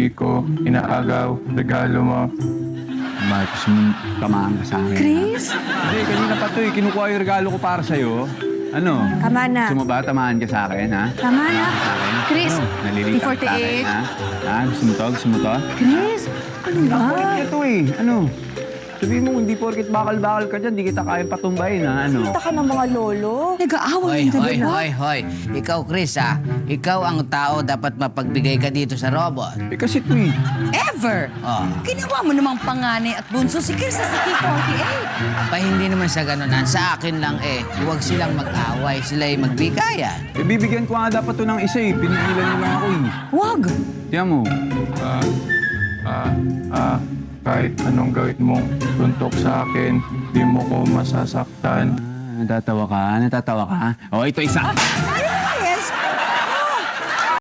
Hindi ko inaagaw regalo mo. Bakit mo tamaan ka sa akin? Chris? Hindi, kanina pa to eh. Kinukuha yung regalo ko para sa'yo. Ano? Tama na. Gusto mo ba tamaan ka sa akin, ha? Tama na. Sa akin? Chris, Ano? Nalilink ka sa akin, T48. ha? Ha? Gusto mo to? Gusto mo to? Chris, ano ba? Ito eh. Ano? Sabihin mo, hindi porkit bakal-bakal ka dyan, di kita kayang patumbayin, ha? Ano? Kita ka ng mga lolo. Nag-aaway Hoy, yung hoy, dalawa. hoy, hoy. Ikaw, Chris, ha? Ikaw ang tao dapat mapagbigay ka dito sa robot. Eh, kasi ito eh. Ever! Oh. Ginawa mo namang panganay at bunso si Chris sa CT48. Pa hindi naman sa ganunan. Sa akin lang eh. Huwag silang mag-away. Sila'y magbigayan. Eh, bibigyan ko nga dapat to ng isa eh. Pinigilan niyo lang ako eh. Wag! Tiyan mo. Kahit anong gawin mong suntok sa akin, di mo ko masasaktan. Natatawa ka? Natatawa ka? O, ito isa.